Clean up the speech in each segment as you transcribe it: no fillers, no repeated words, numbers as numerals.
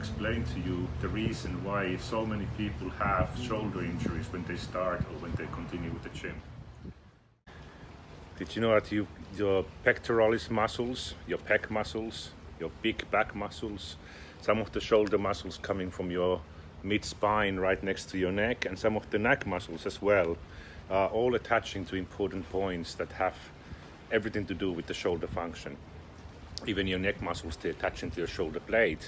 explain to you the reason why so many people have shoulder injuries when they start or when they continue with the gym. Did you know that your pectoralis muscles, your pec muscles, your big back muscles, some of the shoulder muscles coming from your mid-spine right next to your neck, and some of the neck muscles as well, are all attaching to important points that have everything to do with the shoulder function. Even your neck muscles, they attach into your shoulder blade,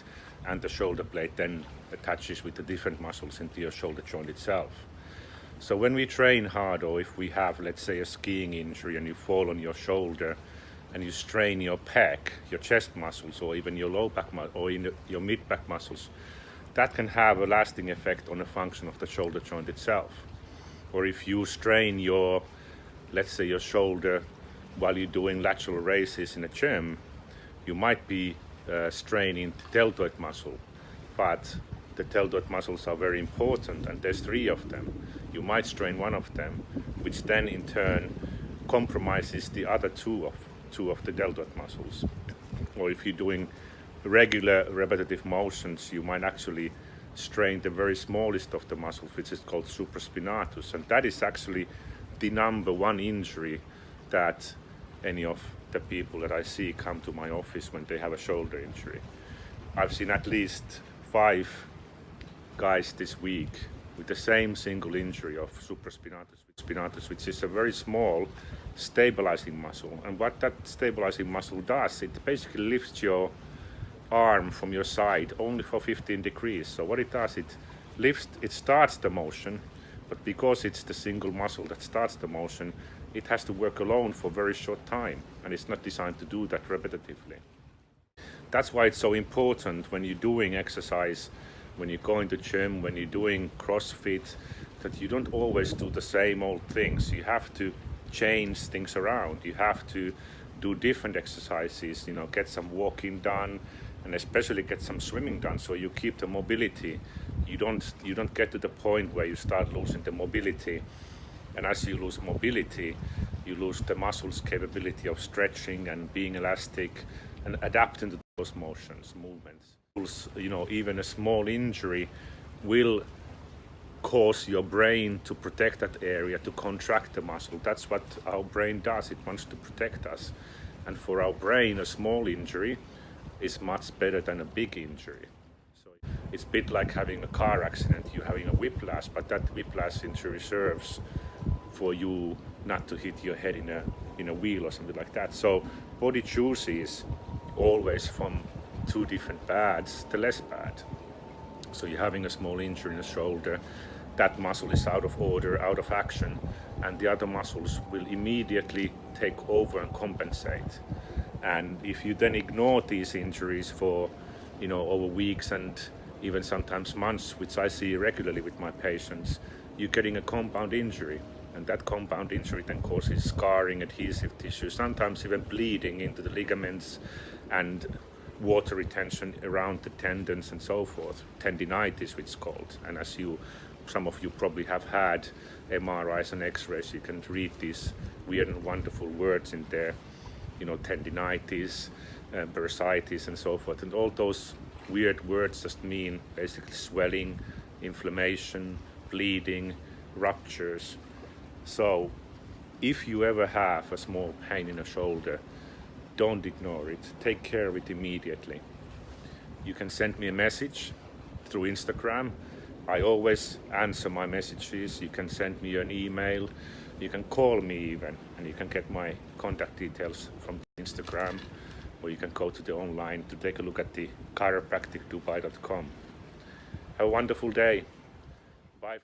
and the shoulder blade then attaches with the different muscles into your shoulder joint itself. So when we train hard, or if we have, let's say, a skiing injury and you fall on your shoulder and you strain your pec, your chest muscles, or even your low back or your mid back muscles, that can have a lasting effect on the function of the shoulder joint itself. Or if you strain your, let's say, your shoulder while you're doing lateral raises in a gym, you might be straining the deltoid muscle, but the deltoid muscles are very important, and there's 3 of them. You might strain one of them, which then in turn compromises the other two of the deltoid muscles. Or if you're doing regular repetitive motions, you might actually strain the very smallest of the muscles, which is called supraspinatus, and that is actually the number 1 injury that any of the people that I see come to my office when they have a shoulder injury. I've seen at least 5 guys this week with the same single injury of supraspinatus, which is a very small stabilizing muscle. And what that stabilizing muscle does, it basically lifts your arm from your side only for 15 degrees. So what it does, it starts the motion, but because it's the single muscle that starts the motion, it has to work alone for a very short time, and it's not designed to do that repetitively. That's why it's so important when you're doing exercise, when you're going to gym, when you're doing CrossFit, that you don't always do the same old things. You have to change things around. You have to do different exercises, get some walking done, and especially get some swimming done, so you keep the mobility. You don't get to the point where you start losing the mobility, and as you lose mobility, you lose the muscle's capability of stretching and being elastic and adapting to those movements. Even a small injury will cause your brain to protect that area, to contract the muscle. That's what our brain does. It wants to protect us. And for our brain, a small injury is much better than a big injury. So it's a bit like having a car accident. You're having a whiplash, but that whiplash injury serves for you not to hit your head in a wheel or something like that. So body chooses always from 2 different bads, the less bad. So you're having a small injury in the shoulder, that muscle is out of order, out of action, and the other muscles will immediately take over and compensate. And if you then ignore these injuries for over weeks and even sometimes months, which I see regularly with my patients, you're getting a compound injury. And that compound injury then causes scarring, adhesive tissue, sometimes even bleeding into the ligaments and water retention around the tendons and so forth. Tendinitis, which is called. And as some of you probably have had MRIs and X-rays, you can read these weird and wonderful words in there. Tendinitis, bursitis, and so forth. And all those weird words just mean basically swelling, inflammation, bleeding, ruptures. So if you ever have a small pain in a shoulder, don't ignore it. Take care of it immediately. You can send me a message through Instagram. I always answer my messages. You can send me an email. You can call me even, and you can get my contact details from Instagram, or you can go to the online to take a look at the chiropracticdubai.com. Have a wonderful day. Bye.